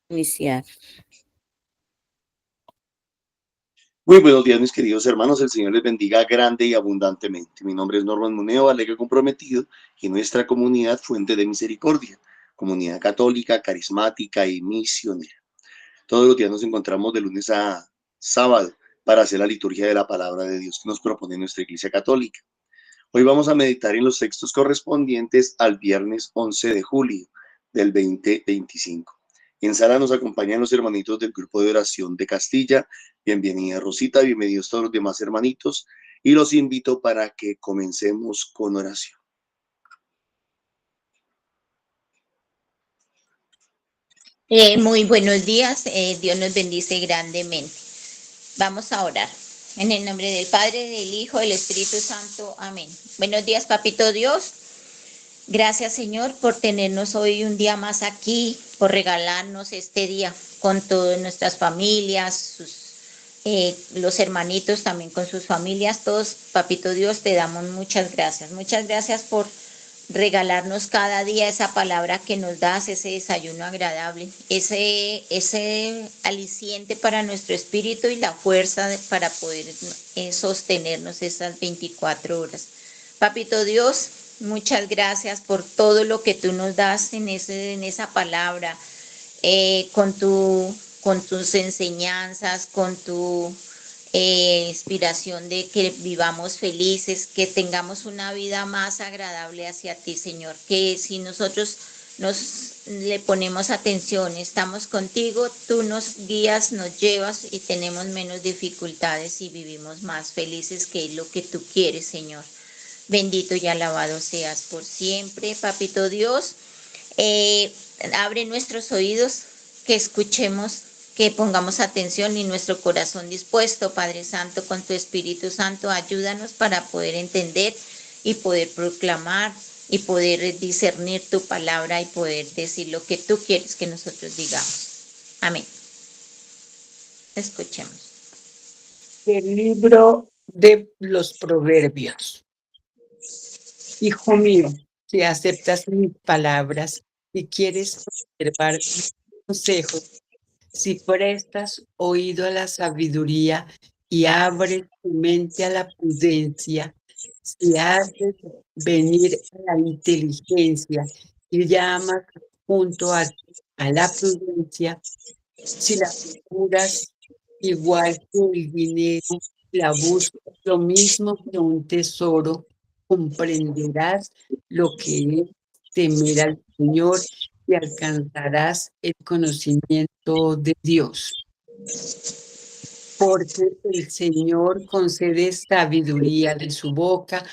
Iniciar. Muy buenos días, mis queridos hermanos. El Señor les bendiga grande y abundantemente. Mi nombre es Norman Muneo, alegre comprometido, y nuestra comunidad Fuente de Misericordia, comunidad católica, carismática y misionera. Todos los días nos encontramos de lunes a sábado para hacer la liturgia de la palabra de Dios que nos propone nuestra Iglesia Católica. Hoy vamos a meditar en los textos correspondientes al viernes 11 de julio del 2025. En sala nos acompañan los hermanitos del grupo de oración de Castilla. Bienvenida Rosita, bienvenidos todos los demás hermanitos y los invito para que comencemos con oración. Muy buenos días, Dios nos bendice grandemente. Vamos a orar. En el nombre del Padre, del Hijo, del Espíritu Santo. Amén. Buenos días, Papito Dios. Gracias, Señor, por tenernos hoy un día más aquí, por regalarnos este día con todas nuestras familias, los hermanitos también con sus familias, todos, Papito Dios, te damos muchas gracias. Muchas gracias por regalarnos cada día esa palabra que nos das, ese desayuno agradable, ese aliciente para nuestro espíritu y la fuerza para poder sostenernos esas 24 horas. Papito Dios, muchas gracias por todo lo que tú nos das en esa palabra, con tus enseñanzas, con tu inspiración de que vivamos felices, que tengamos una vida más agradable hacia ti, Señor. Que si nosotros le ponemos atención, estamos contigo, tú nos guías, nos llevas y tenemos menos dificultades y vivimos más felices, que es lo que tú quieres, Señor. Bendito y alabado seas por siempre, Papito Dios. Eh, Abre nuestros oídos, que escuchemos, que pongamos atención y nuestro corazón dispuesto, Padre Santo, con tu Espíritu Santo. Ayúdanos para poder entender y poder proclamar y poder discernir tu palabra y poder decir lo que tú quieres que nosotros digamos. Amén. Escuchemos. El libro de los Proverbios. Hijo mío, si aceptas mis palabras y quieres observar mis consejos, si prestas oído a la sabiduría y abres tu mente a la prudencia, si haces venir a la inteligencia y llamas junto a la prudencia, si la procuras igual que el dinero, la buscas lo mismo que un tesoro, comprenderás lo que es temer al Señor y alcanzarás el conocimiento de Dios. Porque el Señor concede sabiduría de su boca,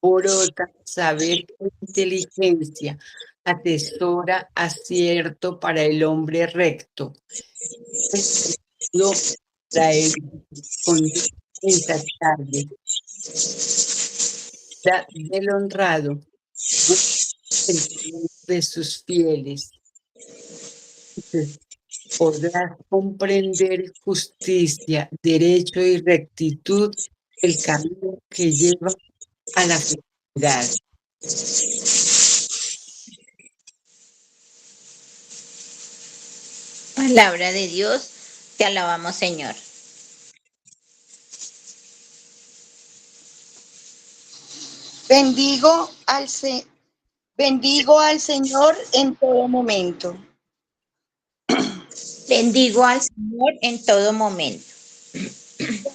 brota saber e inteligencia, atesora acierto para el hombre recto. Traer con insaciable del honrado el de sus fieles. Podrás comprender justicia, derecho y rectitud, el camino que lleva a la felicidad. Palabra de Dios, te alabamos, Señor. Bendigo al Señor en todo momento. Bendigo al Señor en todo momento.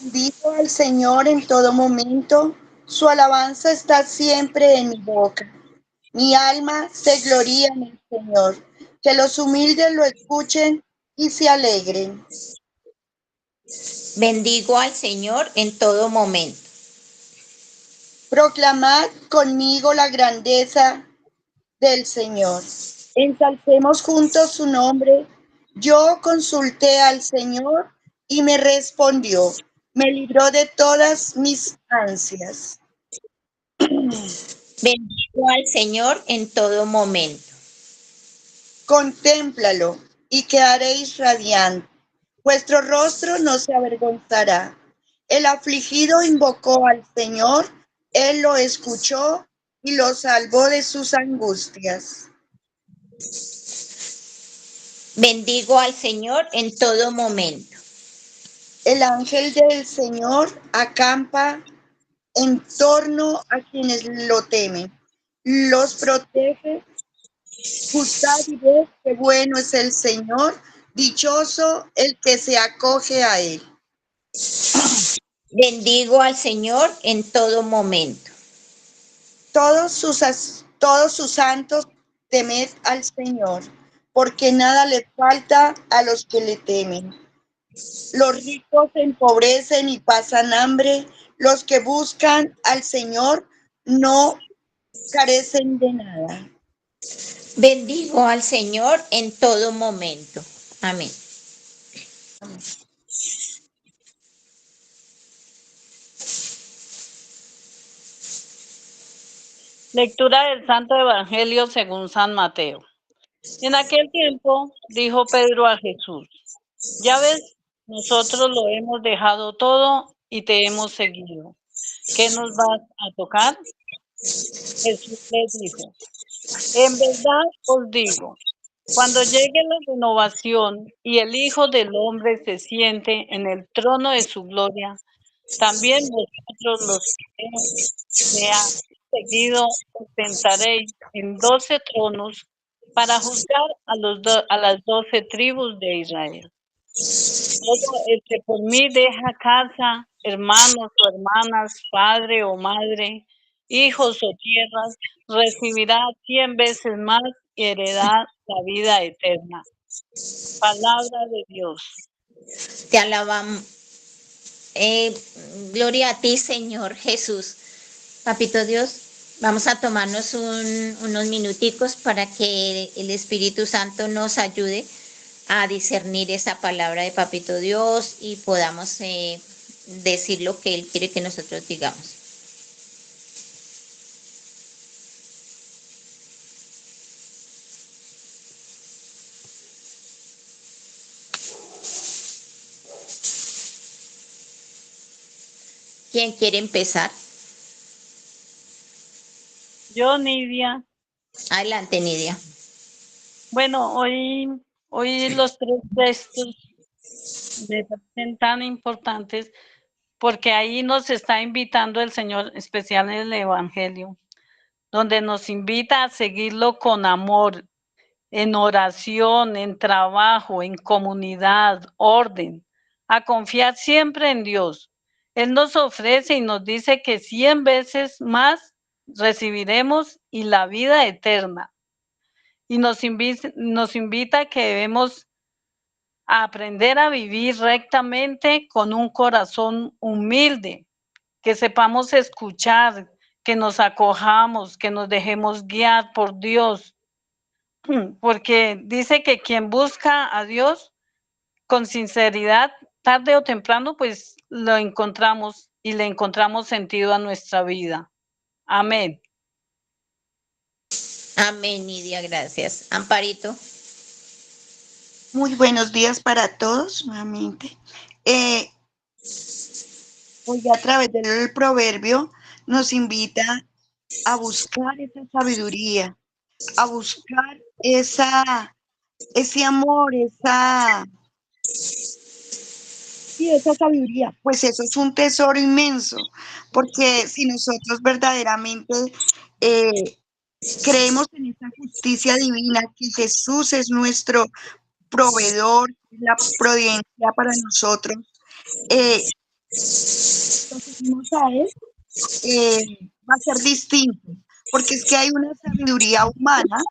Bendigo al Señor en todo momento. Su alabanza está siempre en mi boca. Mi alma se gloría en el Señor. Que los humildes lo escuchen y se alegren. Bendigo al Señor en todo momento. Proclamad conmigo la grandeza del Señor. Ensalcemos juntos su nombre. Yo consulté al Señor y me respondió. Me libró de todas mis ansias. Bendigo al Señor en todo momento. Contémplalo y quedaréis radiante. Vuestro rostro no se avergonzará. El afligido invocó al Señor, Él lo escuchó y lo salvó de sus angustias. Bendigo al Señor en todo momento. El ángel del Señor acampa en torno a quienes lo temen. Los protege. Gustad y ved qué bueno es el Señor, dichoso el que se acoge a él. Bendigo al Señor en todo momento. Todos sus santos temed al Señor, porque nada le falta a los que le temen. Los ricos se empobrecen y pasan hambre, los que buscan al Señor no carecen de nada. Bendigo al Señor en todo momento. Amén. Lectura del Santo Evangelio según San Mateo. En aquel tiempo dijo Pedro a Jesús: ya ves, nosotros lo hemos dejado todo y te hemos seguido. ¿Qué nos vas a tocar? Jesús les dijo: en verdad os digo, cuando llegue la renovación y el Hijo del Hombre se siente en el trono de su gloria, también vosotros los que me han seguido os sentaréis en 12 tronos para juzgar a las 12 tribus de Israel. Todo el que por mí deja casa, hermanos o hermanas, padre o madre, hijos o tierras, recibirá 100 veces más y heredará la vida eterna. Palabra de Dios. Te alabamos. Gloria a ti, Señor Jesús. Papito Dios, vamos a tomarnos unos minuticos para que el Espíritu Santo nos ayude a discernir esa palabra de Papito Dios y podamos decir lo que Él quiere que nosotros digamos. ¿Quién quiere empezar? Yo, Nidia. Adelante, Nidia. Bueno, hoy los 3 textos me parecen tan importantes porque ahí nos está invitando el Señor, especial en el Evangelio, donde nos invita a seguirlo con amor, en oración, en trabajo, en comunidad, orden, a confiar siempre en Dios. Él nos ofrece y nos dice que 100 veces más recibiremos y la vida eterna. Y nos invita a que debemos aprender a vivir rectamente con un corazón humilde, que sepamos escuchar, que nos acojamos, que nos dejemos guiar por Dios, porque dice que quien busca a Dios con sinceridad, tarde o temprano, pues lo encontramos y le encontramos sentido a nuestra vida. Amén. Amén, Nidia, gracias. Amparito. Muy buenos días para todos, nuevamente. Hoy a través del proverbio nos invita a buscar esa sabiduría, a buscar ese amor, esa sabiduría. Pues eso es un tesoro inmenso, porque si nosotros verdaderamente creemos en esa justicia divina, que Jesús es nuestro proveedor, la providencia para nosotros, seguimos a él, va a ser distinto, porque es que hay una sabiduría humana,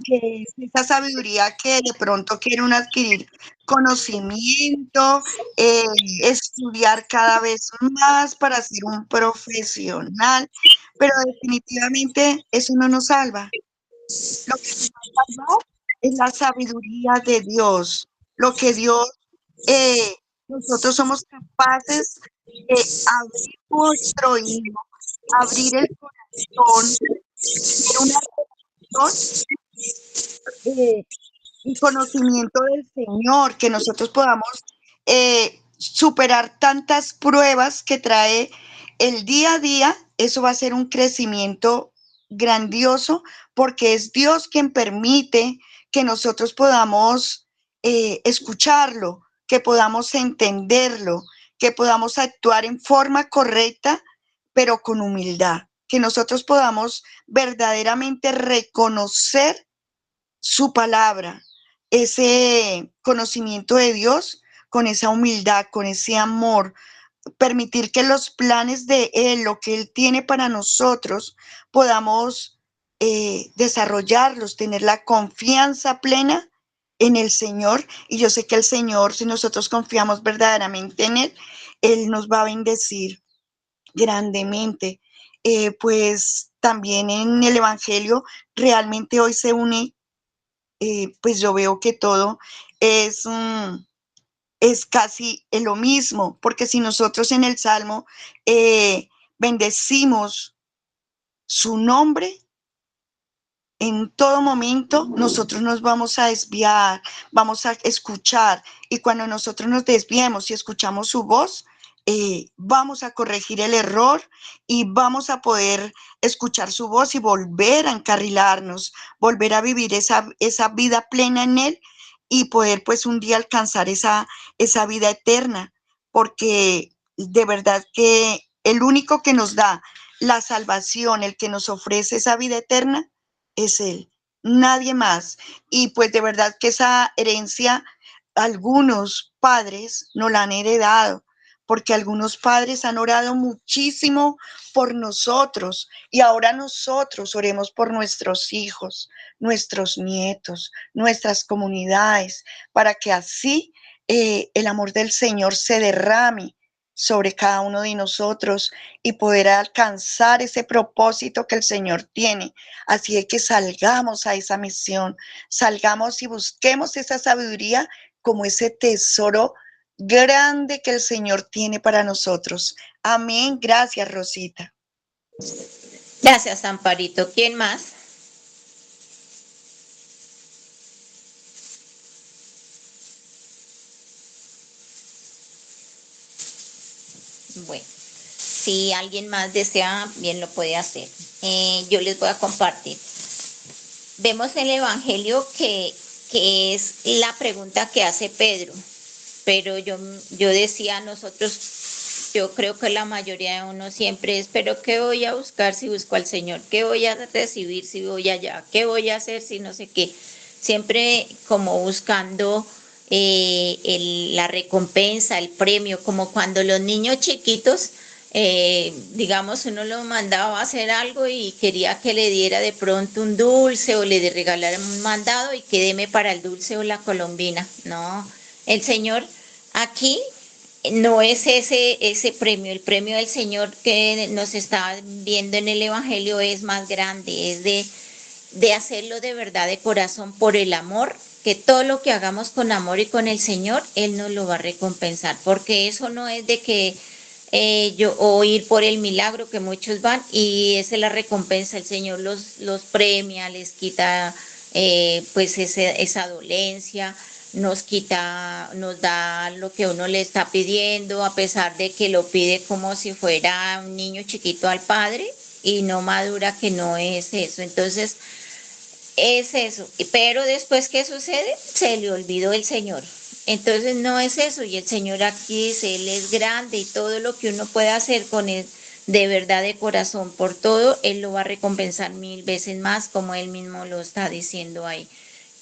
que es esa sabiduría que de pronto quiere uno adquirir conocimiento, estudiar cada vez más para ser un profesional, pero definitivamente eso no nos salva. Lo que nos va a salvar es la sabiduría de Dios, lo que Dios, nosotros somos capaces de abrir nuestro oído, abrir el corazón, tener una relación y conocimiento del Señor, que nosotros podamos superar tantas pruebas que trae el día a día. Eso va a ser un crecimiento grandioso, porque es Dios quien permite que nosotros podamos escucharlo, que podamos entenderlo, que podamos actuar en forma correcta, pero con humildad, que nosotros podamos verdaderamente reconocer su palabra, ese conocimiento de Dios con esa humildad, con ese amor, permitir que los planes de Él, lo que Él tiene para nosotros, podamos desarrollarlos, tener la confianza plena en el Señor. Y yo sé que el Señor, si nosotros confiamos verdaderamente en Él nos va a bendecir grandemente. Pues también en el Evangelio realmente hoy se une, pues yo veo que todo es... es casi lo mismo, porque si nosotros en el Salmo bendecimos su nombre, en todo momento nosotros nos vamos a desviar, vamos a escuchar, y cuando nosotros nos desviemos y escuchamos su voz, vamos a corregir el error y vamos a poder escuchar su voz y volver a encarrilarnos, volver a vivir esa vida plena en Él y poder pues un día alcanzar esa vida eterna, porque de verdad que el único que nos da la salvación, el que nos ofrece esa vida eterna, es Él, nadie más. Y pues de verdad que esa herencia algunos padres no la han heredado, porque algunos padres han orado muchísimo por nosotros y ahora nosotros oremos por nuestros hijos, nuestros nietos, nuestras comunidades, para que así el amor del Señor se derrame sobre cada uno de nosotros y poder alcanzar ese propósito que el Señor tiene. Así es que salgamos a esa misión, salgamos y busquemos esa sabiduría como ese tesoro grande que el Señor tiene para nosotros. Amén. Gracias, Rosita. Gracias, Amparito. ¿Quién más? Bueno, si alguien más desea, bien lo puede hacer. Yo les voy a compartir. Vemos en el Evangelio que es la pregunta que hace Pedro, pero yo decía, nosotros, yo creo que la mayoría de uno siempre es, pero ¿qué voy a buscar si busco al Señor? ¿Qué voy a recibir si voy allá? ¿Qué voy a hacer si no sé qué? Siempre como buscando la recompensa, el premio, como cuando los niños chiquitos, digamos, uno lo mandaba a hacer algo y quería que le diera de pronto un dulce o le regalara un mandado y quédeme para el dulce o la colombina. No, el Señor aquí no es ese premio. El premio del Señor que nos está viendo en el Evangelio es más grande, es de hacerlo de verdad, de corazón, por el amor, que todo lo que hagamos con amor y con el Señor, Él nos lo va a recompensar, porque eso no es de que o ir por el milagro que muchos van y esa es la recompensa. El Señor los premia, les quita pues esa dolencia, nos quita, nos da lo que uno le está pidiendo, a pesar de que lo pide como si fuera un niño chiquito al padre y no madura, que no es eso. Entonces, es eso. Pero después, ¿qué sucede? Se le olvidó el Señor. Entonces no es eso, y el Señor aquí dice, Él es grande y todo lo que uno puede hacer con Él de verdad, de corazón, por todo, Él lo va a recompensar 1000 veces más, como Él mismo lo está diciendo ahí,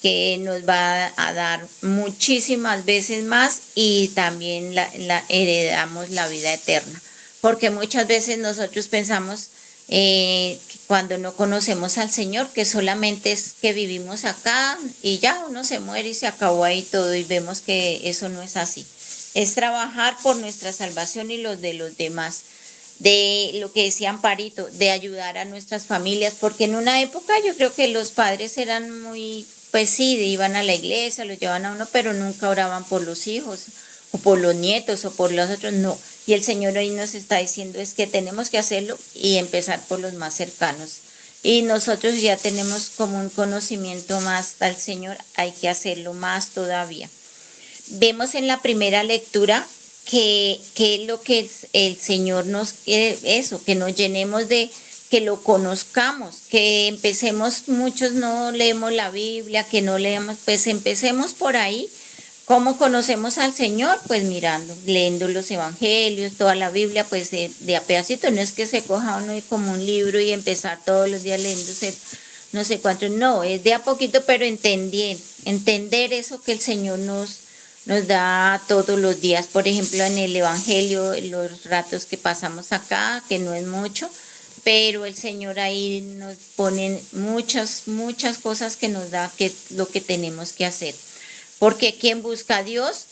que nos va a dar muchísimas veces más y también heredamos la vida eterna. Porque muchas veces nosotros pensamos, cuando no conocemos al Señor, que solamente es que vivimos acá y ya uno se muere y se acabó ahí todo, y vemos que eso no es así. Es trabajar por nuestra salvación y los de los demás, de lo que decía Amparito, de ayudar a nuestras familias, porque en una época yo creo que los padres eran muy, pues sí, iban a la iglesia, los llevaban a uno, pero nunca oraban por los hijos o por los nietos o por los otros, no. Y el Señor hoy nos está diciendo es que tenemos que hacerlo y empezar por los más cercanos. Y nosotros ya tenemos como un conocimiento más al Señor, hay que hacerlo más todavía. Vemos en la primera lectura que es lo que el Señor nos quiere, eso, que nos llenemos de que lo conozcamos, que empecemos, muchos no leemos la Biblia, que no leemos, pues empecemos por ahí. ¿Cómo conocemos al Señor? Pues mirando, leyendo los evangelios, toda la Biblia, pues de a pedacito. No es que se coja uno como un libro y empezar todos los días leyéndose no sé cuánto, no, es de a poquito, pero entender eso que el Señor nos da todos los días. Por ejemplo, en el evangelio, los ratos que pasamos acá, que no es mucho, pero el Señor ahí nos pone muchas cosas que nos da, que lo que tenemos que hacer. Porque quien busca a Dios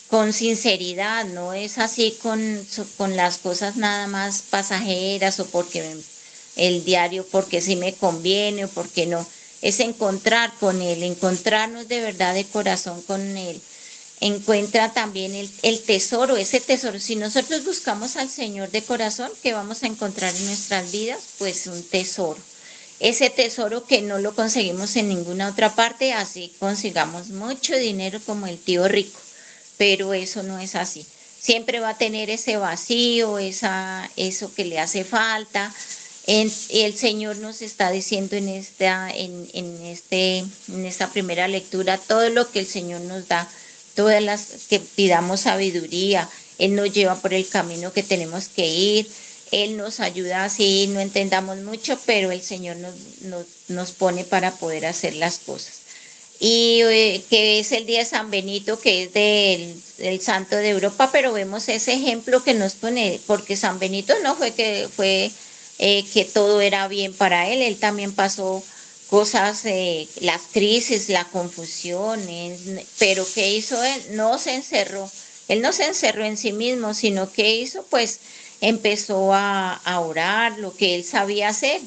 con sinceridad, no es así con las cosas nada más pasajeras o porque el diario, porque sí me conviene o porque no, es encontrar con Él, encontrarnos de verdad de corazón con Él. Encuentra también el tesoro, ese tesoro. Si nosotros buscamos al Señor de corazón, ¿qué vamos a encontrar en nuestras vidas? Pues un tesoro. Ese tesoro que no lo conseguimos en ninguna otra parte, así consigamos mucho dinero como el tío rico, pero eso no es así. Siempre va a tener ese vacío, eso que le hace falta. El Señor nos está diciendo en esta primera lectura todo lo que el Señor nos da, todas las que pidamos sabiduría. Él nos lleva por el camino que tenemos que ir. Él nos ayuda así, no entendamos mucho, pero el Señor nos pone para poder hacer las cosas. Y que es el día de San Benito, que es del santo de Europa, pero vemos ese ejemplo que nos pone, porque San Benito no fue que todo era bien para él también pasó cosas, las crisis, la confusión, pero ¿qué hizo él? Él no se encerró en sí mismo, sino que hizo, pues empezó a orar lo que él sabía hacer,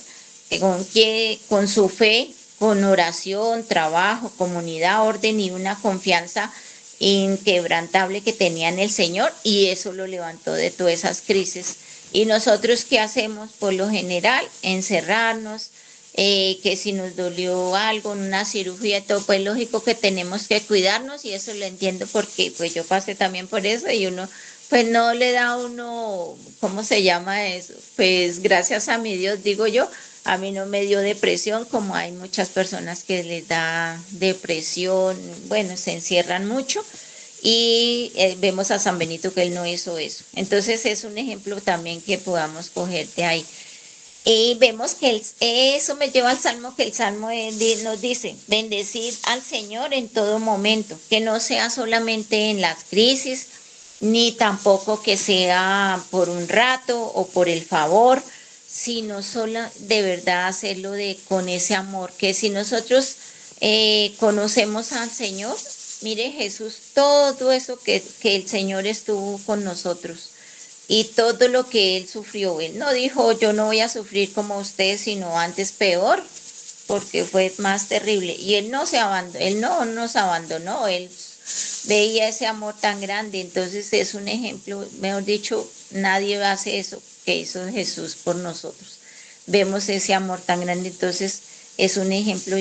con su fe, con oración, trabajo, comunidad, orden y una confianza inquebrantable que tenía en el Señor, y eso lo levantó de todas esas crisis. ¿Y nosotros qué hacemos? Por lo general, encerrarnos, que si nos dolió algo, una cirugía, todo, pues lógico que tenemos que cuidarnos, y eso lo entiendo porque pues yo pasé también por eso, y uno pues no le da a uno, ¿cómo se llama eso? Pues gracias a mi Dios, digo yo, a mí no me dio depresión, como hay muchas personas que les da depresión, bueno, se encierran mucho, y vemos a San Benito que él no hizo eso. Entonces es un ejemplo también que podamos coger de ahí. Y vemos que eso me lleva al Salmo, que el Salmo nos dice, bendecid al Señor en todo momento, que no sea solamente en las crisis, ni tampoco que sea por un rato o por el favor, sino solo de verdad hacerlo con ese amor, que si nosotros conocemos al Señor, mire Jesús, todo eso que el Señor estuvo con nosotros y todo lo que Él sufrió. Él no dijo, yo no voy a sufrir como usted, sino antes peor, porque fue más terrible. Y Él Él no nos abandonó, Él veía ese amor tan grande. Entonces es un ejemplo, mejor dicho, nadie hace eso que hizo Jesús por nosotros. Vemos ese amor tan grande, entonces es un ejemplo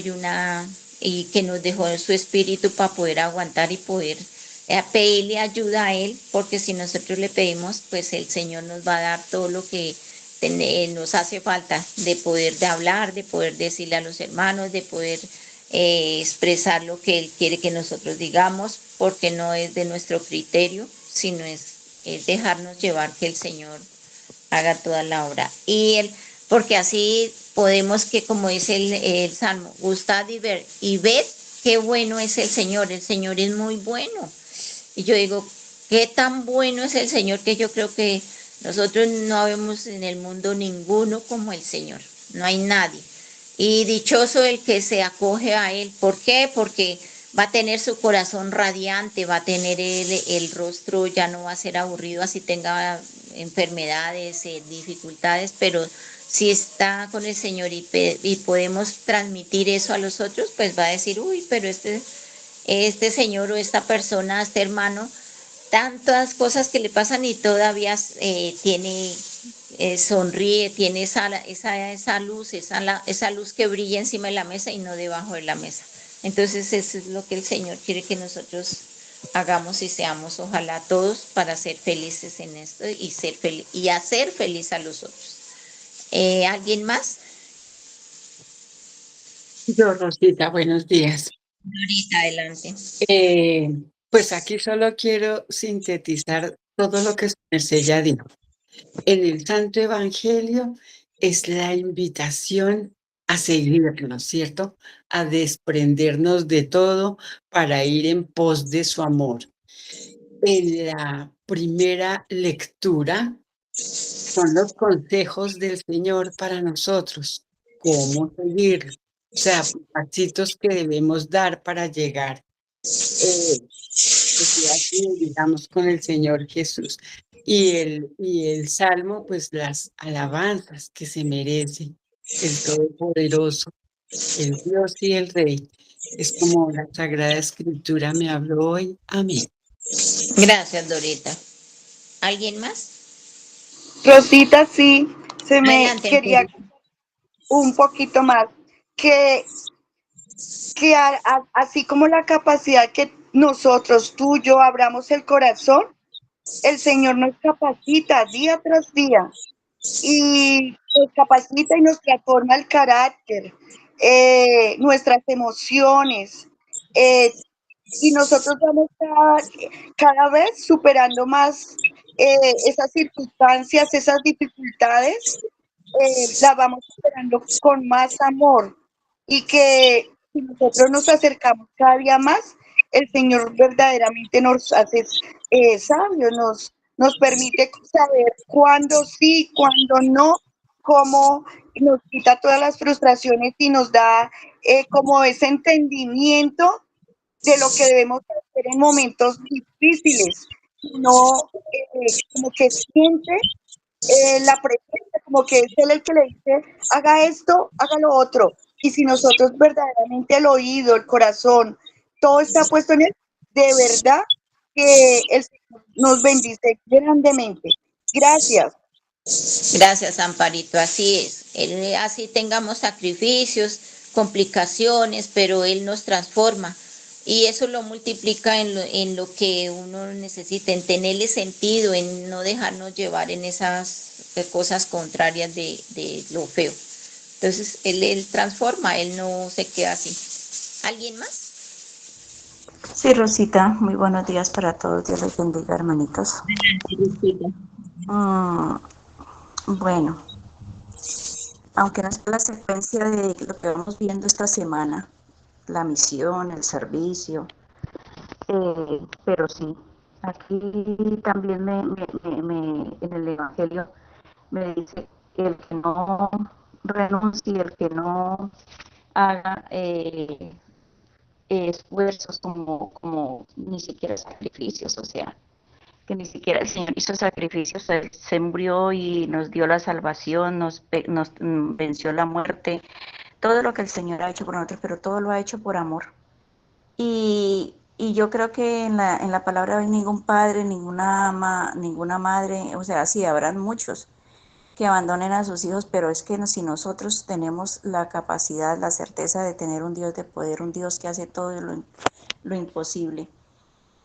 y que nos dejó su espíritu para poder aguantar y poder pedirle ayuda a Él, porque si nosotros le pedimos, pues el Señor nos va a dar todo lo que nos hace falta, de hablar, de poder decirle a los hermanos, de poder expresar lo que Él quiere que nosotros digamos, porque no es de nuestro criterio, sino es dejarnos llevar, que el Señor haga toda la obra. Porque así podemos, que como dice el Salmo, gustad y ved qué bueno es el Señor es muy bueno. Y yo digo, qué tan bueno es el Señor, que yo creo que nosotros no vemos en el mundo ninguno como el Señor, no hay nadie. Y dichoso el que se acoge a Él. ¿Por qué? Porque va a tener su corazón radiante, va a tener el rostro, ya no va a ser aburrido, así tenga enfermedades, dificultades, pero si está con el Señor y podemos transmitir eso a los otros, pues va a decir, uy, pero este señor o esta persona, este hermano, tantas cosas que le pasan y todavía sonríe, tiene esa luz, esa luz que brilla encima de la mesa y no debajo de la mesa. Entonces eso es lo que el Señor quiere que nosotros hagamos y seamos, ojalá todos, para ser felices en esto y hacer feliz a los otros. ¿Alguien más? Yo, Rosita, buenos días. Ahorita, adelante. Pues aquí solo quiero sintetizar todo lo que se ya dijo. En el Santo Evangelio es la invitación a seguirlo, ¿cierto? A desprendernos de todo para ir en pos de su amor. En la primera lectura son los consejos del Señor para nosotros, cómo seguirlo. O sea, pasitos que debemos dar para llegar, pues, así, digamos, con el Señor Jesús. Y el Salmo, pues las alabanzas que se merece el Todopoderoso, el Dios y el Rey. Es como la Sagrada Escritura me habló hoy. Amén. Gracias, Dorita. ¿Alguien más? Rosita, sí, se me Adelante, quería Amparo. un poquito más, que, así como la capacidad que nosotros, tú y yo, abramos el corazón, el Señor nos capacita día tras día y nos capacita y nos transforma el carácter, nuestras emociones, eh, y nosotros vamos cada vez superando más esas circunstancias, esas dificultades, la vamos superando con más amor y que si nosotros nos acercamos cada día más, el Señor verdaderamente nos hace sabios, nos permite saber cuándo sí, cuándo no, cómo nos quita todas las frustraciones y nos da como ese entendimiento de lo que debemos hacer en momentos difíciles, sino como que siente la presencia, como que es él el que le dice, haga esto, haga lo otro. Y si nosotros verdaderamente el oído, el corazón, todo está puesto en él, de verdad que el Señor nos bendice grandemente. Gracias. Gracias, Amparito. Así es. Así tengamos sacrificios, complicaciones, pero Él nos transforma. Y eso lo multiplica en lo que uno necesita, en tenerle sentido, en no dejarnos llevar en esas cosas contrarias de lo feo. Entonces, él transforma, Él no se queda así. ¿Alguien más? Sí, Rosita, muy buenos días para todos. Dios les bendiga, hermanitos. Mm, bueno, aunque no es la secuencia de lo que vamos viendo esta semana, la misión, el servicio, pero sí, aquí también en el Evangelio me dice el que no renuncie, el que no haga esfuerzos como ni siquiera sacrificios, o sea, que ni siquiera el Señor hizo sacrificios, Él se murió y nos dio la salvación, nos venció la muerte, todo lo que el Señor ha hecho por nosotros, pero todo lo ha hecho por amor. Y yo creo que en la palabra hay ningún padre, ninguna madre, o sea, sí, habrán muchos que abandonen a sus hijos, pero es que si nosotros tenemos la capacidad, la certeza de tener un Dios de poder, un Dios que hace todo lo imposible,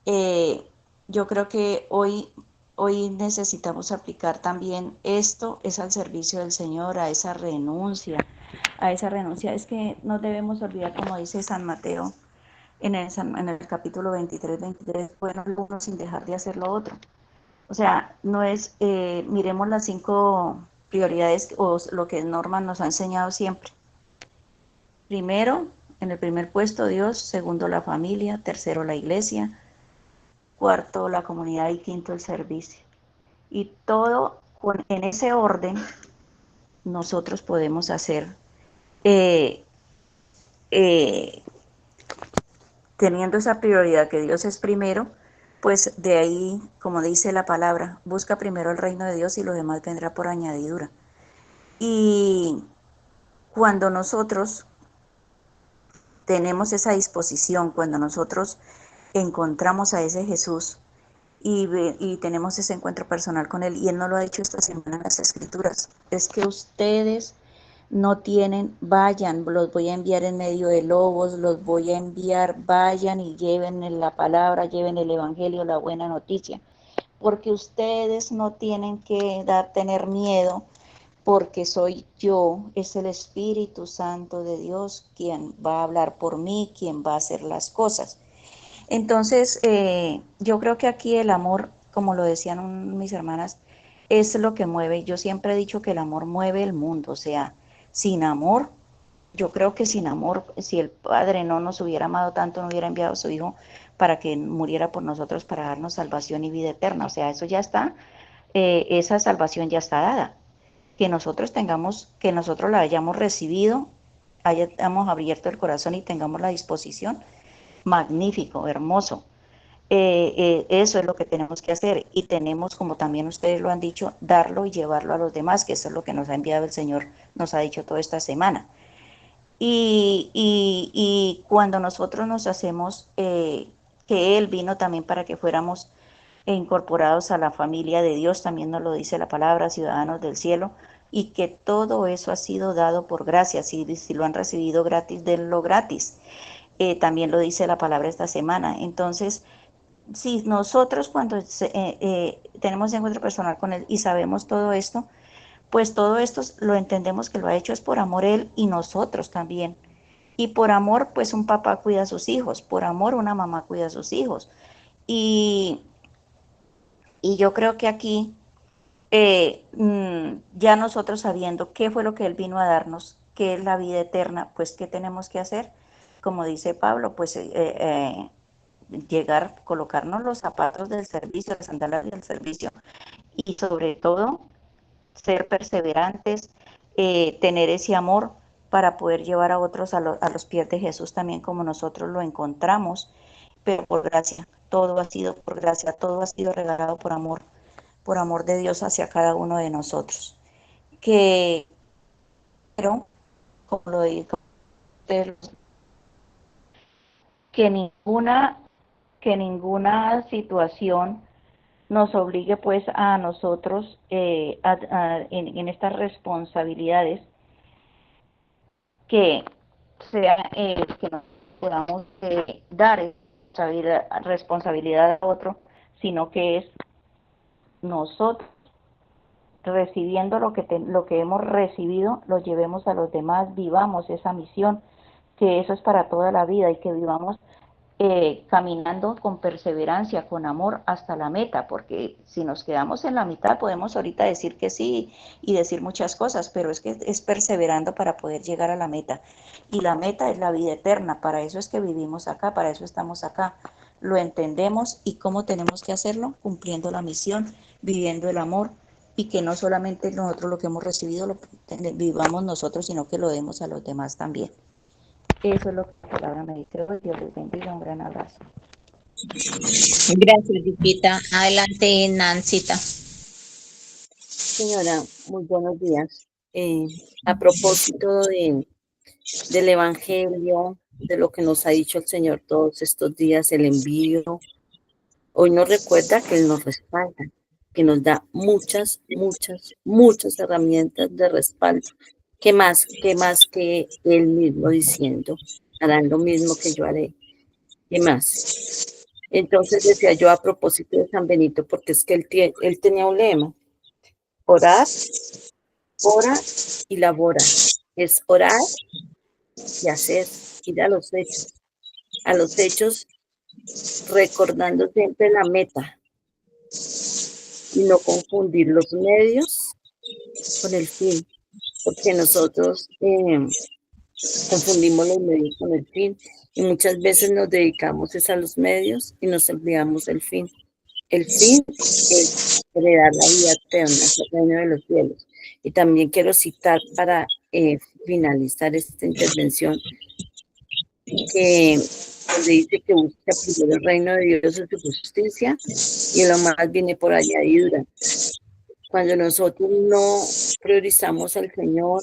yo creo que hoy necesitamos aplicar también esto, es al servicio del Señor, a esa renuncia, es que no debemos olvidar, como dice San Mateo en el capítulo 23, bueno lo uno sin dejar de hacer lo otro. O sea, no es, miremos las 5 prioridades o lo que Norman nos ha enseñado siempre. Primero, en el primer puesto Dios, segundo la familia, tercero la iglesia, cuarto la comunidad y quinto el servicio. Y todo en ese orden nosotros podemos hacer, eh, eh, teniendo esa prioridad que Dios es primero, pues de ahí, como dice la palabra, busca primero el reino de Dios y lo demás vendrá por añadidura. Y cuando nosotros tenemos esa disposición, cuando nosotros encontramos a ese Jesús y tenemos ese encuentro personal con Él, y Él nos lo ha dicho esta semana en las Escrituras, es que ustedes no tienen, vayan, los voy a enviar en medio de lobos, los voy a enviar, vayan y lleven la palabra, lleven el Evangelio, la buena noticia, porque ustedes no tienen que tener miedo, porque soy yo, es el Espíritu Santo de Dios quien va a hablar por mí, quien va a hacer las cosas. Entonces, yo creo que aquí el amor, como lo decían mis hermanas, es lo que mueve. Yo siempre he dicho que el amor mueve el mundo, o sea, sin amor, yo creo que sin amor, si el Padre no nos hubiera amado tanto, no hubiera enviado a su Hijo para que muriera por nosotros, para darnos salvación y vida eterna. O sea, eso ya está, esa salvación ya está dada. Que nosotros tengamos, que nosotros la hayamos recibido, hayamos abierto el corazón y tengamos la disposición, magnífico, hermoso. Eso es lo que tenemos que hacer y tenemos, como también ustedes lo han dicho, darlo y llevarlo a los demás, que eso es lo que nos ha enviado el Señor, nos ha dicho toda esta semana. Y cuando nosotros nos hacemos, que Él vino también para que fuéramos incorporados a la familia de Dios, también nos lo dice la palabra, ciudadanos del cielo, y que todo eso ha sido dado por gracia, si lo han recibido gratis, denlo gratis. También lo dice la palabra esta semana. Entonces, si nosotros cuando tenemos encuentro personal con Él y sabemos todo esto, pues todo esto lo entendemos que lo ha hecho es por amor Él y nosotros también. Y por amor, pues un papá cuida a sus hijos, por amor una mamá cuida a sus hijos. Y, y yo creo que aquí, ya nosotros sabiendo qué fue lo que Él vino a darnos, qué es la vida eterna, pues qué tenemos que hacer, como dice Pablo, pues llegar, colocarnos los zapatos del servicio, las sandalias del servicio y sobre todo ser perseverantes, tener ese amor para poder llevar a otros a los pies de Jesús también como nosotros lo encontramos, pero por gracia, todo ha sido por gracia, todo ha sido regalado por amor de Dios hacia cada uno de nosotros. Que, pero, como lo digo, que ninguna situación nos obligue pues a nosotros en estas responsabilidades que sea que nos podamos dar responsabilidad a otro, sino que es nosotros recibiendo lo que hemos recibido, lo llevemos a los demás, vivamos esa misión, que eso es para toda la vida y que vivamos caminando con perseverancia, con amor hasta la meta, porque si nos quedamos en la mitad podemos ahorita decir que sí y decir muchas cosas, pero es que es perseverando para poder llegar a la meta. Y la meta es la vida eterna, para eso es que vivimos acá, para eso estamos acá. Lo entendemos y cómo tenemos que hacerlo, cumpliendo la misión, viviendo el amor y que no solamente nosotros lo que hemos recibido lo vivamos nosotros, sino que lo demos a los demás también. Eso es lo que la palabra me dice hoy. Dios les bendiga. Un gran abrazo. Gracias, Lupita. Adelante, Nancita. Señora, muy buenos días. A propósito del Evangelio, de lo que nos ha dicho el Señor todos estos días, el envío, hoy nos recuerda que Él nos respalda, que nos da muchas herramientas de respaldo. ¿Qué más que Él mismo diciendo? Harán lo mismo que yo haré. ¿Qué más? Entonces decía yo a propósito de San Benito, porque es que él tenía un lema: orar, ora y labora. Es orar y hacer, ir a los hechos, recordando siempre la meta y no confundir los medios con el fin, porque nosotros confundimos los medios con el fin y muchas veces nos dedicamos a los medios y nos olvidamos del fin. El fin es heredar la vida eterna, el reino de los cielos. Y también quiero citar para finalizar esta intervención que donde dice que busca primero el reino de Dios y su justicia y lo más viene por añadidura. Cuando nosotros no priorizamos al Señor,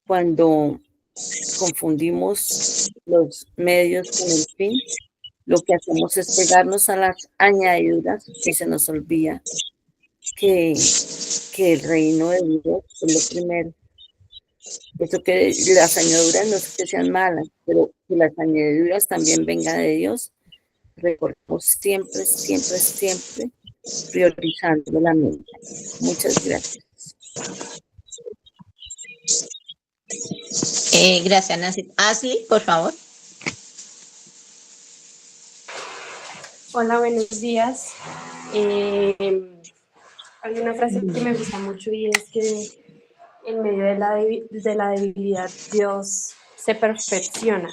cuando confundimos los medios con el fin, lo que hacemos es pegarnos a las añadiduras y se nos olvida que el reino de Dios es lo primero. Eso que las añadiduras no es que sean malas, pero que las añadiduras también vengan de Dios. Recordemos siempre priorizando la mente. Muchas gracias. Gracias, Nancy. Ashley, por favor. Hola, buenos días. Hay una frase que me gusta mucho y es que en medio de la debilidad Dios se perfecciona.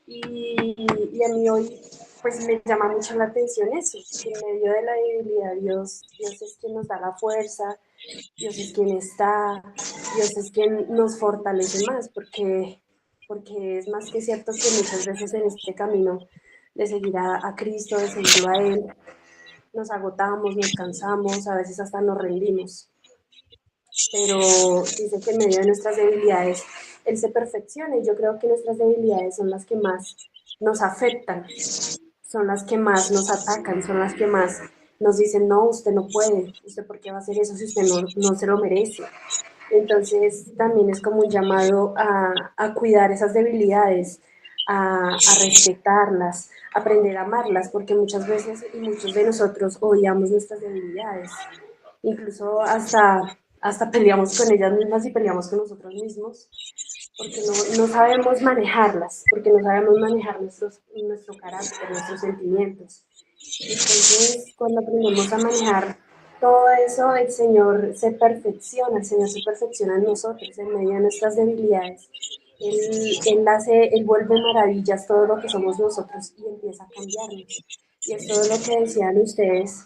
Y a mí hoy pues me llama mucho la atención eso, que en medio de la debilidad Dios es quien nos da la fuerza, Dios es quien está, Dios es quien nos fortalece más, porque es más que cierto que muchas veces en este camino de seguir a Cristo, de seguirlo a Él, nos agotamos, nos cansamos, a veces hasta nos rendimos. Pero dice que en medio de nuestras debilidades Él se perfecciona, y yo creo que nuestras debilidades son las que más nos afectan, son las que más nos atacan, son las que más nos dicen, no, usted no puede, usted por qué va a hacer eso si usted no se lo merece. Entonces también es como un llamado a cuidar esas debilidades, a respetarlas, aprender a amarlas, porque muchas veces y muchos de nosotros odiamos nuestras debilidades, incluso hasta peleamos con ellas mismas y peleamos con nosotros mismos, porque no sabemos manejarlas, porque no sabemos manejar nuestro carácter, nuestros sentimientos. Entonces, cuando aprendemos a manejar todo eso, el Señor se perfecciona, el Señor se perfecciona en nosotros, en medio de nuestras debilidades. Él vuelve maravillas todo lo que somos nosotros y empieza a cambiarnos. Y es todo lo que decían ustedes,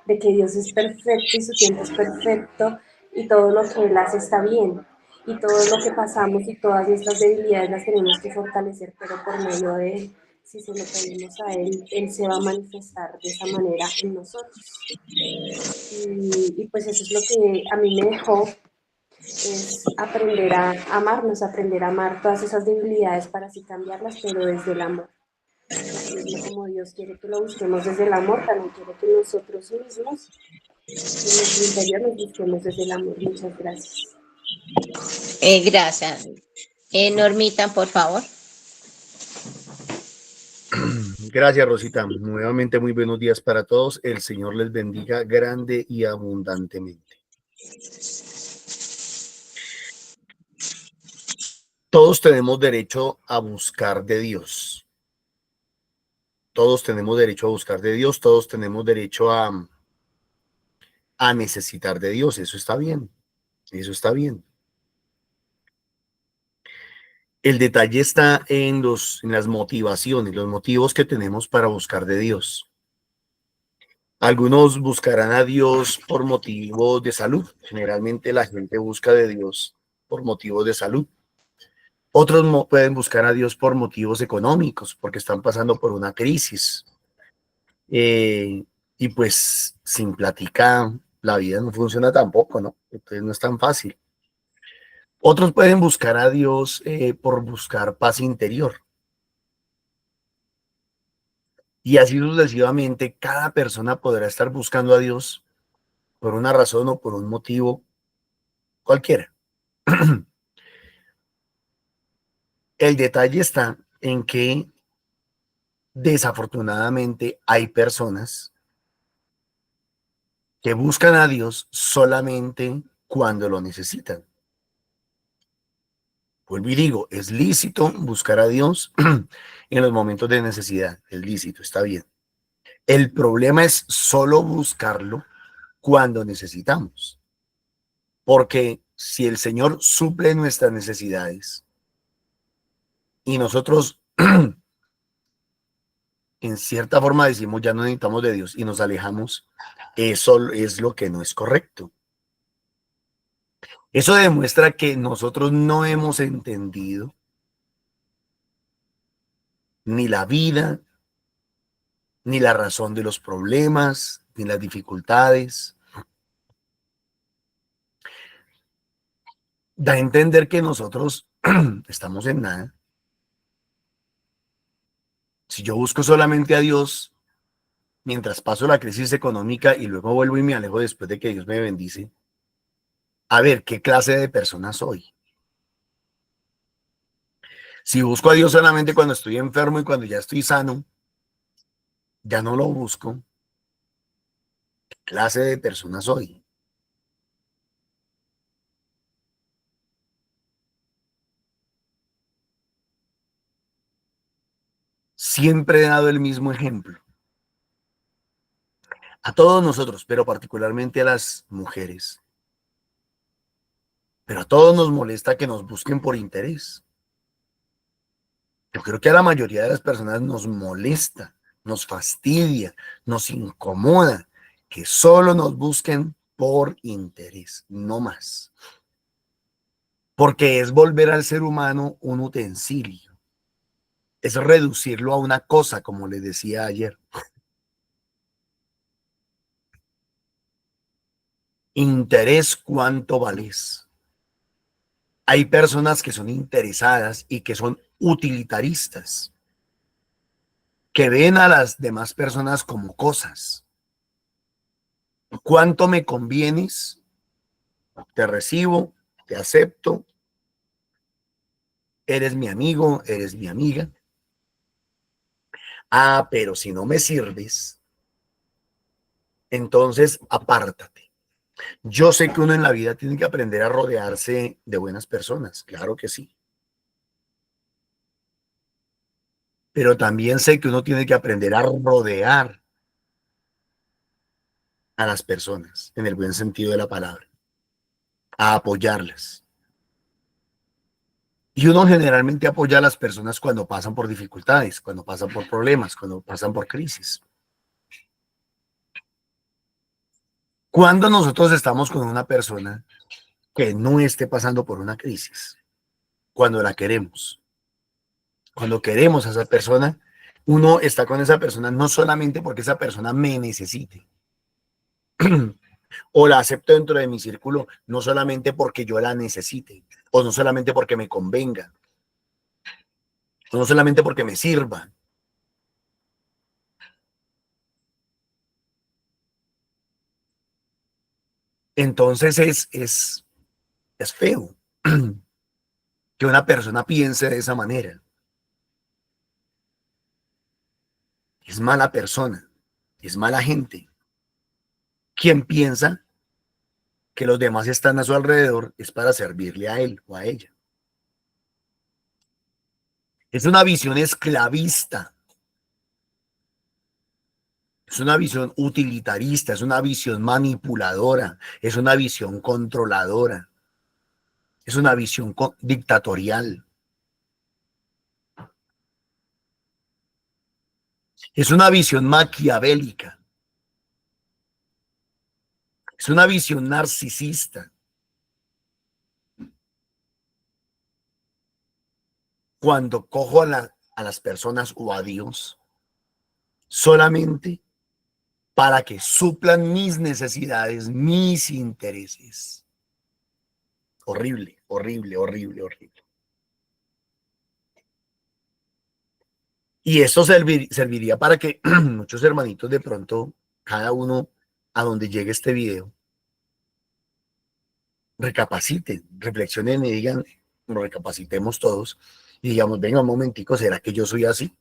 de que Dios es perfecto y su tiempo es perfecto y todo lo que Él hace está bien. Y todo lo que pasamos y todas nuestras debilidades las tenemos que fortalecer, pero por medio de Él, si se lo pedimos a Él, Él se va a manifestar de esa manera en nosotros. Y pues eso es lo que a mí me dejó, es aprender a amarnos, aprender a amar todas esas debilidades para así cambiarlas, pero desde el amor. Así mismo como Dios quiere que lo busquemos desde el amor, también quiere que nosotros mismos, en nuestro interior, nos busquemos desde el amor. Muchas gracias. Gracias. Normita, por favor. Gracias, Rosita. Nuevamente, muy buenos días para todos. El Señor les bendiga grande y abundantemente. Todos tenemos derecho a buscar de Dios. Todos tenemos derecho a buscar de Dios. Todos tenemos derecho a necesitar de Dios. Eso está bien. Eso está bien. El detalle está en las motivaciones, los motivos que tenemos para buscar de Dios. Algunos buscarán a Dios por motivos de salud. Generalmente la gente busca de Dios por motivos de salud. Otros pueden buscar a Dios por motivos económicos, porque están pasando por una crisis. Y pues sin plática la vida no funciona tampoco, ¿no? Entonces no es tan fácil. Otros pueden buscar a Dios por buscar paz interior. Y así sucesivamente, cada persona podrá estar buscando a Dios por una razón o por un motivo cualquiera. El detalle está en que desafortunadamente hay personas que buscan a Dios solamente cuando lo necesitan. Vuelvo y digo, es lícito buscar a Dios en los momentos de necesidad, es lícito, está bien. El problema es solo buscarlo cuando necesitamos, porque si el Señor suple nuestras necesidades y nosotros en cierta forma decimos ya no necesitamos de Dios y nos alejamos, eso es lo que no es correcto. Eso demuestra que nosotros no hemos entendido ni la vida, ni la razón de los problemas, ni las dificultades. Da a entender que nosotros estamos en nada. Si yo busco solamente a Dios mientras paso la crisis económica y luego vuelvo y me alejo después de que Dios me bendice, a ver, ¿qué clase de persona soy? Si busco a Dios solamente cuando estoy enfermo y cuando ya estoy sano, ya no lo busco. ¿Qué clase de persona soy? siempre he dado el mismo ejemplo. A todos nosotros, pero particularmente a las mujeres. Pero a todos nos molesta que nos busquen por interés. Yo creo que a la mayoría de las personas nos molesta, nos fastidia, nos incomoda que solo nos busquen por interés, no más. Porque es volver al ser humano un utensilio. Es reducirlo a una cosa, como les decía ayer. Interés, ¿cuánto vales? Hay personas que son interesadas y que son utilitaristas, que ven a las demás personas como cosas. ¿Cuánto me convienes? Te recibo, te acepto, eres mi amigo, eres mi amiga. Ah, pero si no me sirves, entonces apártate. Yo sé que uno en la vida tiene que aprender a rodearse de buenas personas, claro que sí. Pero también sé que uno tiene que aprender a rodear a las personas, en el buen sentido de la palabra, a apoyarlas. Y uno generalmente apoya a las personas cuando pasan por dificultades, cuando pasan por problemas, cuando pasan por crisis. Cuando nosotros estamos con una persona que no esté pasando por una crisis, cuando la queremos, cuando queremos a esa persona, uno está con esa persona no solamente porque esa persona me necesite, o la acepto dentro de mi círculo, no solamente porque yo la necesite, o no solamente porque me convenga, o no solamente porque me sirva. Entonces es feo que una persona piense de esa manera. Es mala persona, es mala gente. Quien piensa que los demás están a su alrededor es para servirle a él o a ella. Es una visión esclavista, es una visión utilitarista, es una visión manipuladora, es una visión controladora, es una visión dictatorial, es una visión maquiavélica, es una visión narcisista. Cuando cojo a las personas o a Dios solamente para que suplan mis necesidades, mis intereses. Horrible, horrible, horrible, horrible. Y esto serviría para que muchos hermanitos de pronto, cada uno a donde llegue este video, recapaciten, reflexionen y digan, lo recapacitemos todos y digamos, venga un momentico, ¿será que yo soy así?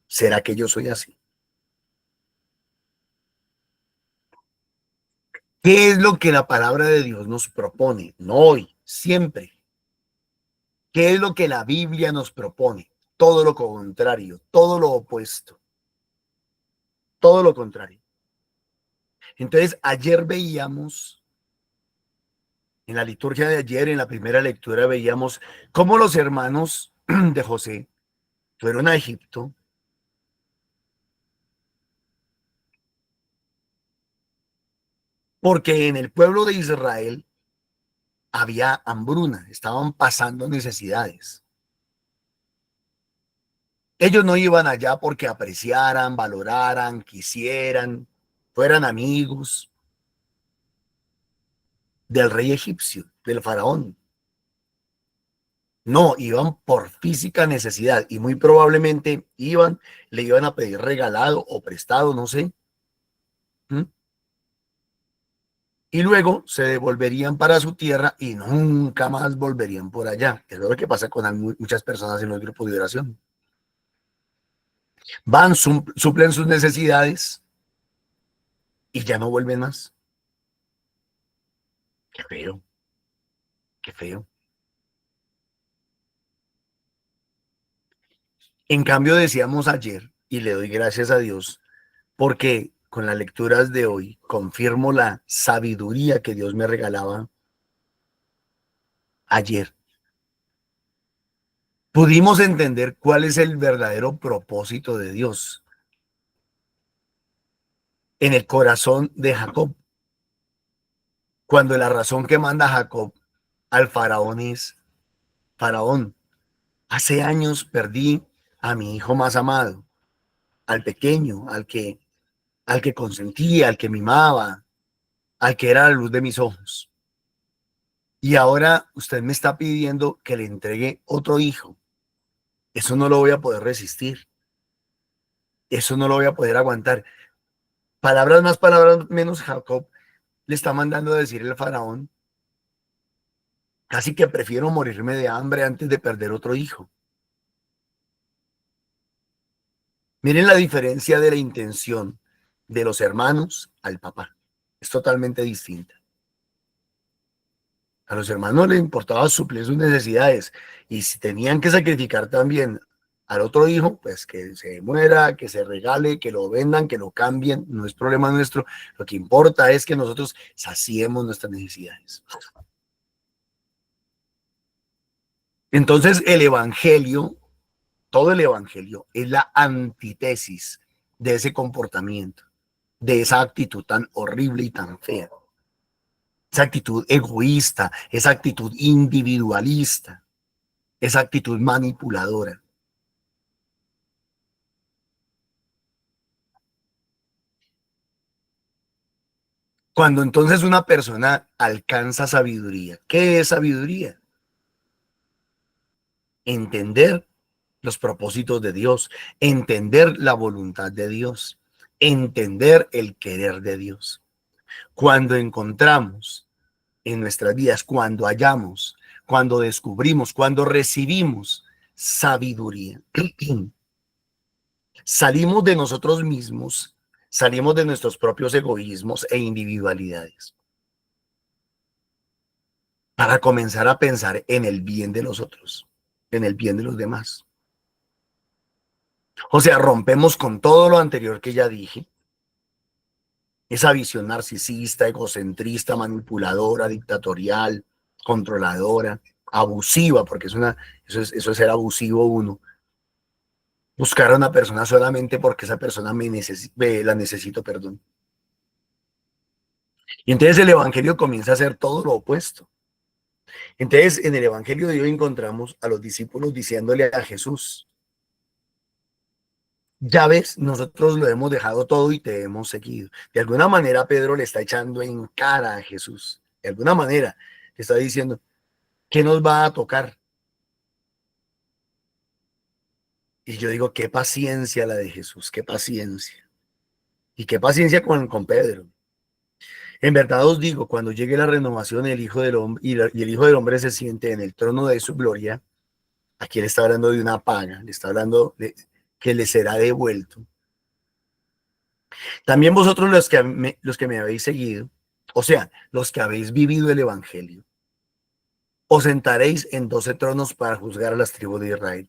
¿Será que yo soy así? ¿Qué es lo que la palabra de Dios nos propone? No hoy, siempre. ¿Qué es lo que la Biblia nos propone? Todo lo contrario, todo lo opuesto, todo lo contrario. Entonces, ayer veíamos, en la liturgia de ayer, en la primera lectura, veíamos cómo los hermanos de José fueron a Egipto porque en el pueblo de Israel había hambruna, estaban pasando necesidades. Ellos no iban allá porque apreciaran, valoraran, quisieran, fueran amigos del rey egipcio, del faraón. No, iban por física necesidad y muy probablemente le iban a pedir regalado o prestado, no sé. ¿Mm? Y luego se devolverían para su tierra y nunca más volverían por allá. Es lo que pasa con muchas personas en los grupos de oración. Van, suplen sus necesidades y ya no vuelven más. Qué feo, qué feo. En cambio, decíamos ayer, y le doy gracias a Dios, porque con las lecturas de hoy confirmo la sabiduría que Dios me regalaba ayer. Pudimos entender cuál es el verdadero propósito de Dios en el corazón de Jacob. Cuando la razón que manda Jacob al faraón es: faraón, hace años perdí a mi hijo más amado, al pequeño, al que consentía, al que mimaba, al que era la luz de mis ojos. Y ahora usted me está pidiendo que le entregue otro hijo. Eso no lo voy a poder resistir. Eso no lo voy a poder aguantar. Palabras más, palabras menos, Jacob le está mandando a decir el faraón: casi que prefiero morirme de hambre antes de perder otro hijo. Miren la diferencia de la intención de los hermanos al papá. Es totalmente distinta. A los hermanos les importaba suplir sus necesidades, y si tenían que sacrificar también al otro hijo, pues que se muera, que se regale, que lo vendan, que lo cambien, no es problema nuestro. Lo que importa es que nosotros saciemos nuestras necesidades. Entonces el evangelio, todo el evangelio, es la antítesis de ese comportamiento, de esa actitud tan horrible y tan fea. Esa actitud egoísta, esa actitud individualista, esa actitud manipuladora. Cuando entonces una persona alcanza sabiduría, ¿qué es sabiduría? Entender los propósitos de Dios, entender la voluntad de Dios, entender el querer de Dios. Cuando encontramos en nuestras vidas, cuando hallamos, cuando descubrimos, cuando recibimos sabiduría, salimos de nosotros mismos, salimos de nuestros propios egoísmos e individualidades para comenzar a pensar en el bien de los otros, en el bien de los demás. O sea, rompemos con todo lo anterior que ya dije, esa visión narcisista, egocentrista, manipuladora, dictatorial, controladora, abusiva, porque eso es ser abusivo uno. Buscar a una persona solamente porque esa persona la necesito, perdón. Y entonces el evangelio comienza a ser todo lo opuesto. Entonces en el evangelio de hoy encontramos a los discípulos diciéndole a Jesús: ya ves, nosotros lo hemos dejado todo y te hemos seguido. De alguna manera Pedro le está echando en cara a Jesús. De alguna manera le está diciendo: ¿qué nos va a tocar? Y yo digo, qué paciencia la de Jesús, qué paciencia. Y qué paciencia con Pedro. En verdad os digo, cuando llegue la renovación, el Hijo del Hombre y el Hijo del Hombre se siente en el trono de su gloria. Aquí le está hablando de una paga, le está hablando de que le será devuelto. También vosotros los que me habéis seguido, o sea, los que habéis vivido el evangelio, os sentaréis en 12 tronos para juzgar a las tribus de Israel.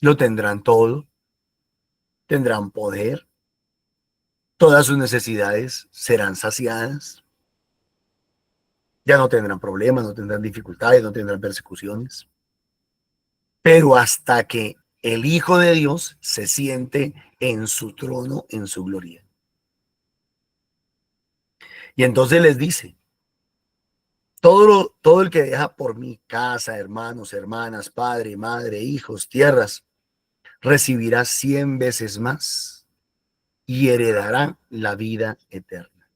Lo tendrán todo, tendrán poder, todas sus necesidades serán saciadas. Ya no tendrán problemas, no tendrán dificultades, no tendrán persecuciones. Pero hasta que el Hijo de Dios se siente en su trono, en su gloria. Y entonces les dice: todo el que deja por mí casa, hermanos, hermanas, padre, madre, hijos, tierras, recibirá 100 veces más y heredará la vida eterna.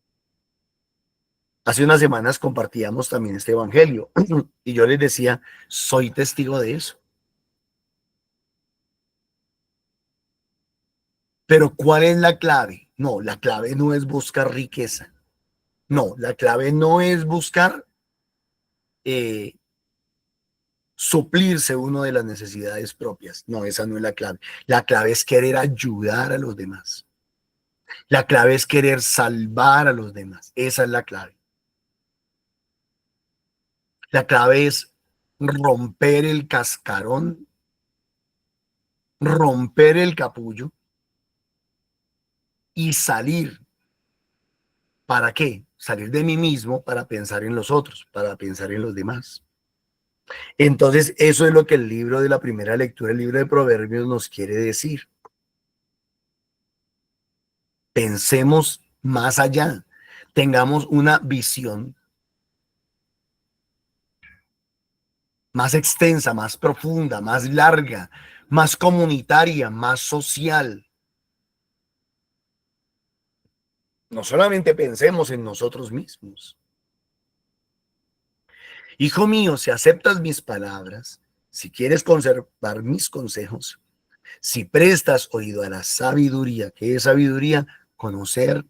Hace unas semanas compartíamos también este evangelio y yo les decía: soy testigo de eso. Pero ¿cuál es la clave? No, la clave no es buscar riqueza. No, la clave no es buscar suplirse uno de las necesidades propias. No, esa no es la clave. La clave es querer ayudar a los demás. La clave es querer salvar a los demás. Esa es la clave. La clave es romper el cascarón romper el capullo y salir. ¿Para qué? Salir de mí mismo para pensar en los otros, para pensar en los demás. Entonces, eso es lo que el libro de la primera lectura, el libro de Proverbios, nos quiere decir. Pensemos más allá, tengamos una visión más extensa, más profunda, más larga, más comunitaria, más social. No solamente pensemos en nosotros mismos. Hijo mío, si aceptas mis palabras, si quieres conservar mis consejos, si prestas oído a la sabiduría, ¿qué es sabiduría? Conocer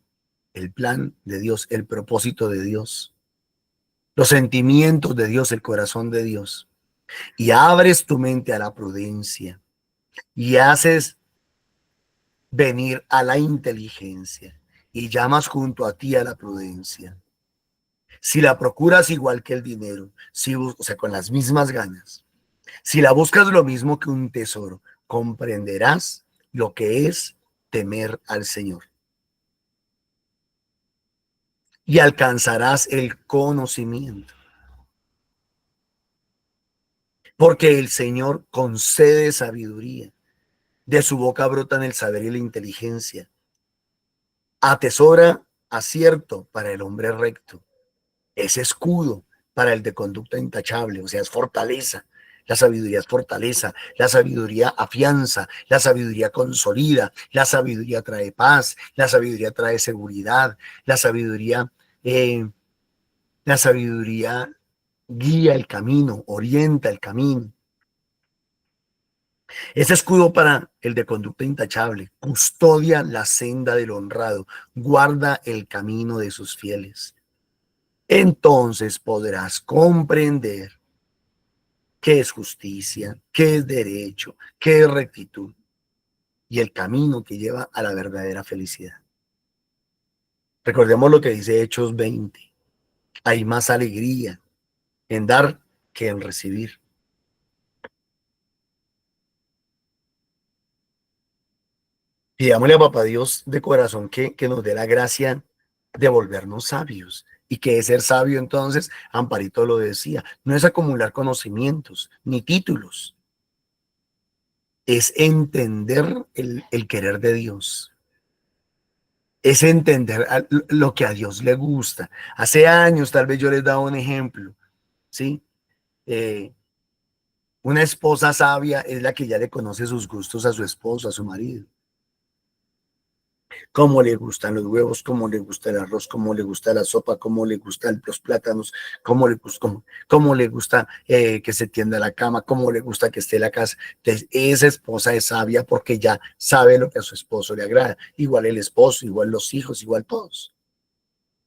el plan de Dios, el propósito de Dios, los sentimientos de Dios, el corazón de Dios, y abres tu mente a la prudencia y haces venir a la inteligencia y llamas junto a ti a la prudencia. Si la procuras igual que el dinero, o sea, con las mismas ganas, si la buscas lo mismo que un tesoro, comprenderás lo que es temer al Señor. Y alcanzarás el conocimiento. Porque el Señor concede sabiduría. De su boca brotan el saber y la inteligencia. Atesora acierto para el hombre recto. Es escudo para el de conducta intachable, o sea, es fortaleza. La sabiduría es fortaleza, la sabiduría afianza, la sabiduría consolida, la sabiduría trae paz, la sabiduría trae seguridad, la sabiduría guía el camino, orienta el camino. Es escudo para el de conducta intachable, custodia la senda del honrado, guarda el camino de sus fieles. Entonces podrás comprender qué es justicia, qué es derecho, qué es rectitud y el camino que lleva a la verdadera felicidad. Recordemos lo que dice Hechos 20. Hay más alegría en dar que en recibir. Pidámosle a Papá Dios de corazón que nos dé la gracia de volvernos sabios. ¿Y qué es ser sabio entonces? Amparito lo decía, no es acumular conocimientos ni títulos, es entender el querer de Dios, es entender lo que a Dios le gusta. Hace años tal vez yo les daba un ejemplo, ¿sí? Una esposa sabia es la que ya le conoce sus gustos a su esposo, a su marido. Cómo le gustan los huevos, cómo le gusta el arroz, cómo le gusta la sopa, cómo le gustan los plátanos, cómo le gusta que se tienda la cama, cómo le gusta que esté la casa. Entonces, esa esposa es sabia porque ya sabe lo que a su esposo le agrada. Igual el esposo, igual los hijos, igual todos.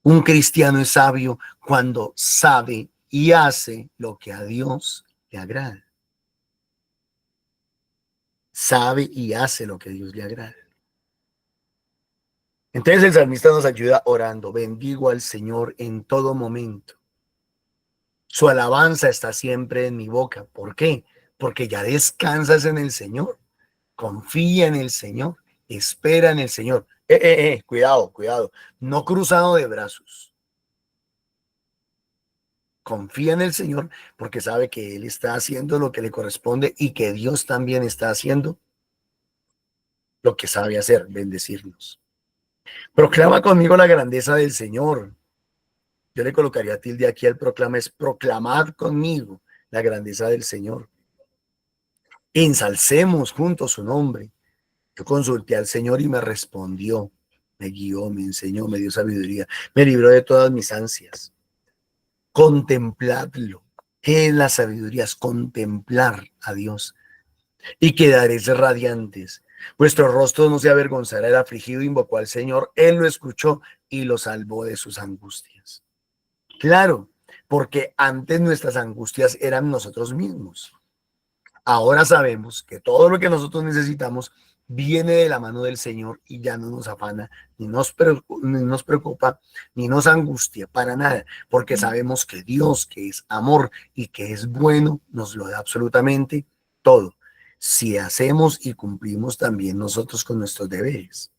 Un cristiano es sabio cuando sabe y hace lo que a Dios le agrada. Sabe y hace lo que a Dios le agrada. Entonces el salmista nos ayuda orando, bendigo al Señor en todo momento. Su alabanza está siempre en mi boca. ¿Por qué? Porque ya descansas en el Señor, confía en el Señor, espera en el Señor. Cuidado, cuidado, no cruzado de brazos. Confía en el Señor porque sabe que Él está haciendo lo que le corresponde y que Dios también está haciendo lo que sabe hacer, bendecirnos. Proclama conmigo la grandeza del Señor. Yo le colocaría tilde aquí al proclama, es proclamad conmigo la grandeza del Señor. Ensalcemos juntos su nombre. Yo consulté al Señor y me respondió, me guió, me enseñó, me dio sabiduría, me libró de todas mis ansias. Contempladlo. ¿Qué es la sabiduría? Es contemplar a Dios. Y quedaréis radiantes. Vuestro rostro no se avergonzará. El afligido invocó al Señor, Él lo escuchó y lo salvó de sus angustias. Claro, porque antes nuestras angustias eran nosotros mismos. Ahora sabemos que todo lo que nosotros necesitamos viene de la mano del Señor y ya no nos afana, ni nos preocupa, ni nos angustia para nada, porque sabemos que Dios, que es amor y que es bueno, nos lo da absolutamente todo. si hacemos y cumplimos también nosotros con nuestros deberes.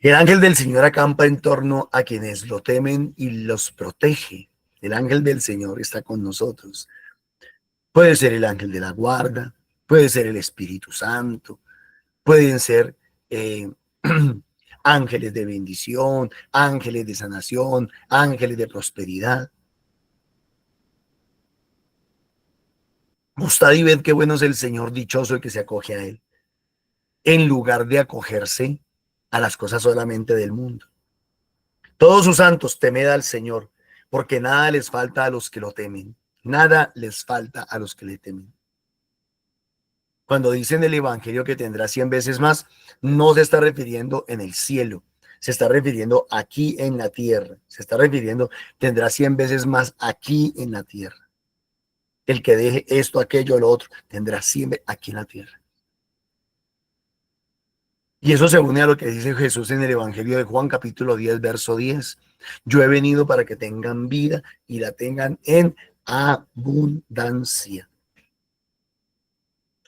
El ángel del Señor acampa en torno a quienes lo temen y los protege. El ángel del Señor está con nosotros. Puede ser el ángel de la guarda, puede ser el Espíritu Santo, pueden ser ángeles de bendición, ángeles de sanación, ángeles de prosperidad. Gustad y ved qué bueno es el Señor, dichoso el que se acoge a Él, en lugar de acogerse a las cosas solamente del mundo. Todos sus santos, temed al Señor, porque nada les falta a los que lo temen. Nada les falta a los que le temen. Cuando dice en el Evangelio que tendrá 100 veces más, no se está refiriendo en el cielo, se está refiriendo aquí en la tierra. Se está refiriendo, tendrá 100 veces más aquí en la tierra. El que deje esto, aquello, lo otro, tendrá 100 aquí en la tierra. Y eso se une a lo que dice Jesús en el Evangelio de Juan, capítulo 10, verso 10. Yo he venido para que tengan vida y la tengan en abundancia.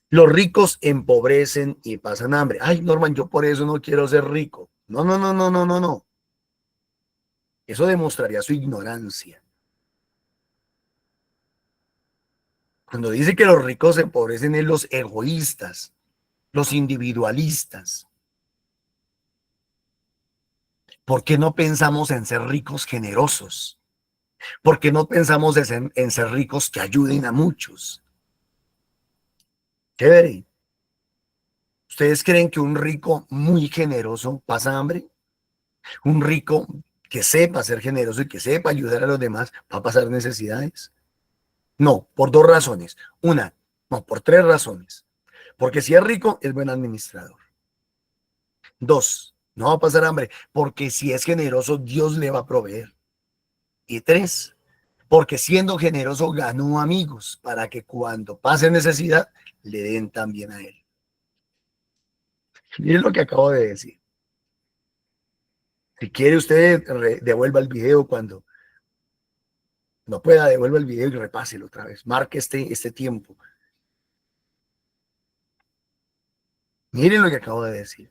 Los ricos empobrecen y pasan hambre. Ay, Norman, yo por eso no quiero ser rico. No, no, no, no, no, no, no. Eso demostraría su ignorancia. Cuando dice que los ricos empobrecen es los egoístas, los individualistas. ¿Por qué no pensamos en ser ricos generosos? ¿Por qué no pensamos en ser ricos que ayuden a muchos? Chévere. ¿Ustedes creen que un rico muy generoso pasa hambre? Un rico que sepa ser generoso y que sepa ayudar a los demás va a pasar necesidades. No, por dos razones. Por tres razones. Porque si es rico, es buen administrador. Dos, no va a pasar hambre, porque si es generoso, Dios le va a proveer. Y tres, porque siendo generoso ganó amigos para que cuando pase necesidad, le den también a él. Miren lo que acabo de decir. Si quiere usted, devuelva el video cuando no pueda, devuelva el video y repáselo otra vez. Marque este tiempo. Miren lo que acabo de decir.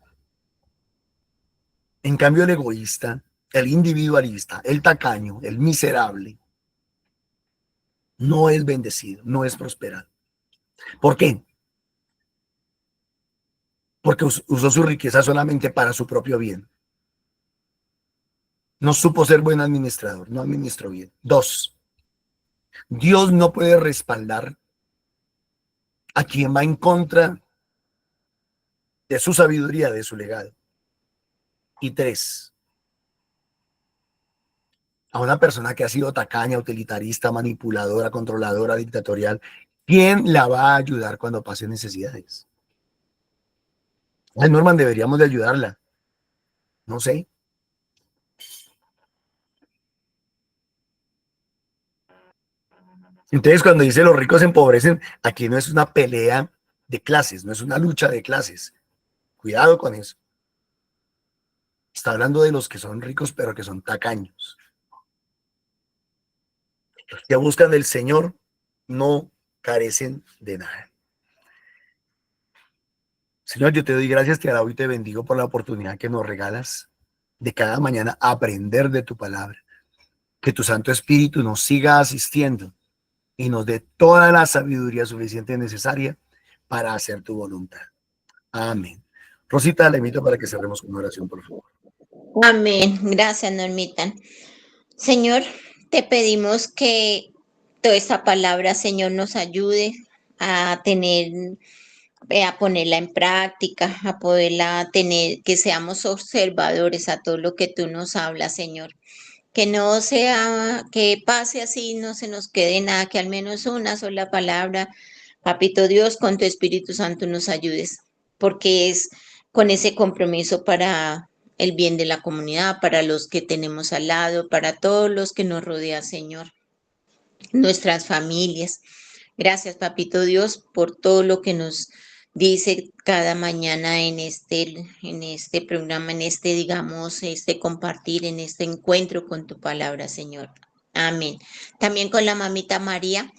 En cambio, el egoísta, el individualista, el tacaño, el miserable, no es bendecido, no es prosperado. ¿Por qué? Porque usó su riqueza solamente para su propio bien. No supo ser buen administrador, no administró bien. Dos, Dios no puede respaldar a quien va en contra de su sabiduría, de su legado. Y tres, a una persona que ha sido tacaña, utilitarista, manipuladora, controladora, dictatorial, ¿quién la va a ayudar cuando pase necesidades? Ay, Norman, deberíamos de ayudarla. No sé. Entonces, cuando dice los ricos se empobrecen, aquí no es una pelea de clases, no es una lucha de clases. Cuidado con eso. Está hablando de los que son ricos, pero que son tacaños. Los que buscan del Señor no carecen de nada. Señor, yo te doy gracias, te alabo y te bendigo por la oportunidad que nos regalas de cada mañana aprender de tu palabra. Que tu Santo Espíritu nos siga asistiendo y nos dé toda la sabiduría suficiente y necesaria para hacer tu voluntad. Amén. Rosita, le invito para que cerremos con una oración, por favor. Amén. Gracias, Normita. Señor, te pedimos que toda esta palabra, Señor, nos ayude a ponerla en práctica, a poderla tener, que seamos observadores a todo lo que tú nos hablas, Señor. Que no sea, que pase así, no se nos quede nada, que al menos una sola palabra, Papito Dios, con tu Espíritu Santo nos ayudes, porque es con ese compromiso para el bien de la comunidad, para los que tenemos al lado, para todos los que nos rodean, Señor, nuestras familias. Gracias, Papito Dios, por todo lo que nos dice cada mañana en este programa, digamos, compartir, en este encuentro con tu palabra, Señor. Amén. También con la mamita María,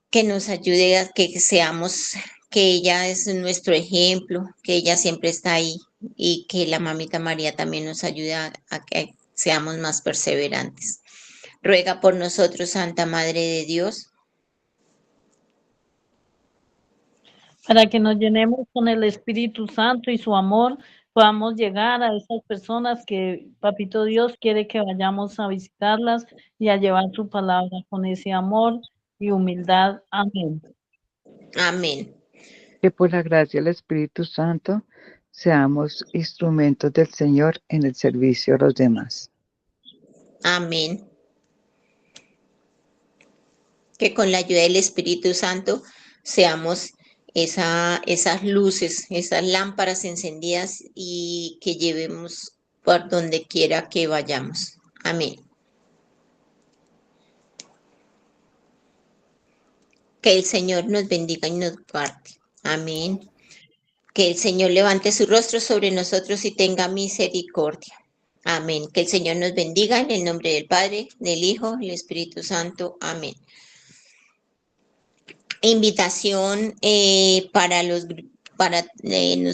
que nos ayude a que seamos, que ella es nuestro ejemplo, que ella siempre está ahí y que la mamita María también nos ayude a que seamos más perseverantes. Ruega por nosotros, Santa Madre de Dios, para que nos llenemos con el Espíritu Santo y su amor, podamos llegar a esas personas que Papito Dios quiere que vayamos a visitarlas y a llevar su palabra con ese amor y humildad. Amén. amén. Que por la gracia del Espíritu Santo seamos instrumentos del Señor en el servicio a los demás. Amén. Que con la ayuda del Espíritu Santo seamos esas luces, esas lámparas encendidas y que llevemos por donde quiera que vayamos. Amén. Que el Señor nos bendiga y nos guarde. Amén. Que el Señor levante su rostro sobre nosotros y tenga misericordia. Amén. Que el Señor nos bendiga en el nombre del Padre, del Hijo y del Espíritu Santo. Amén. Invitación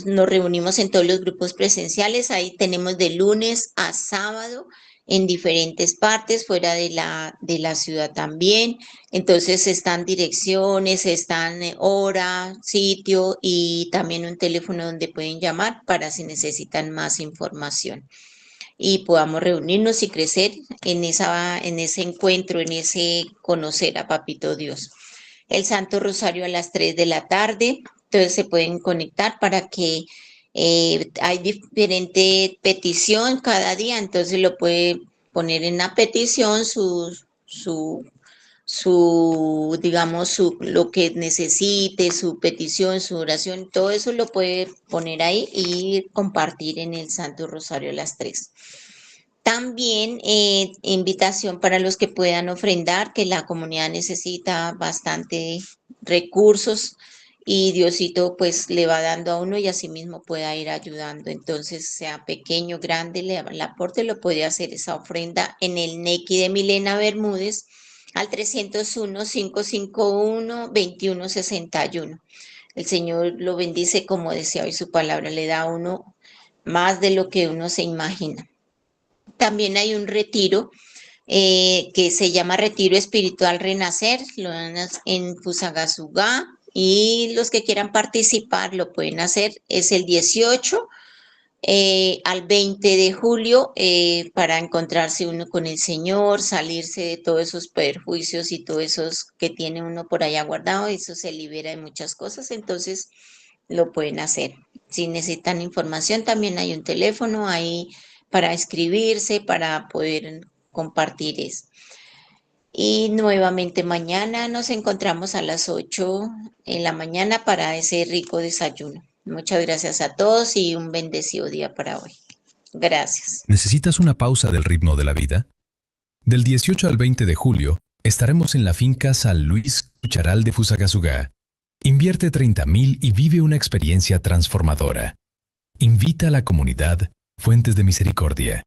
nos reunimos en todos los grupos presenciales. Ahí tenemos de lunes a sábado en diferentes partes, fuera de la ciudad también. Entonces están direcciones, están hora, sitio y también un teléfono donde pueden llamar para si necesitan más información. Y podamos reunirnos y crecer en ese encuentro, en ese conocer a Papito Dios. El Santo Rosario a las 3 de la tarde, entonces se pueden conectar para que hay diferente petición cada día, entonces lo puede poner en la petición lo que necesite, su petición, su oración, todo eso lo puede poner ahí y compartir en el Santo Rosario a las 3. También invitación para los que puedan ofrendar, que la comunidad necesita bastante recursos y Diosito pues le va dando a uno y así mismo pueda ir ayudando. Entonces, sea pequeño, grande, el aporte lo puede hacer esa ofrenda en el NECI de Milena Bermúdez al 301-551-2161. El Señor lo bendice, como decía hoy su palabra, le da a uno más de lo que uno se imagina. También hay un retiro que se llama Retiro Espiritual Renacer, lo dan en Fusagasugá, y los que quieran participar lo pueden hacer. Es el 18 al 20 de julio para encontrarse uno con el Señor, salirse de todos esos perjuicios y todos esos que tiene uno por allá guardado, eso se libera de muchas cosas, entonces lo pueden hacer. Si necesitan información, también hay un teléfono ahí para escribirse, para poder compartir eso. Y nuevamente mañana nos encontramos a las 8 en la mañana para ese rico desayuno. Muchas gracias a todos y un bendecido día para hoy. Gracias. ¿Necesitas una pausa del ritmo de la vida? Del 18 al 20 de julio estaremos en la finca San Luis Cucharal de Fusagasugá. Invierte 30,000 y vive una experiencia transformadora. Invita a la comunidad Fuentes de Misericordia.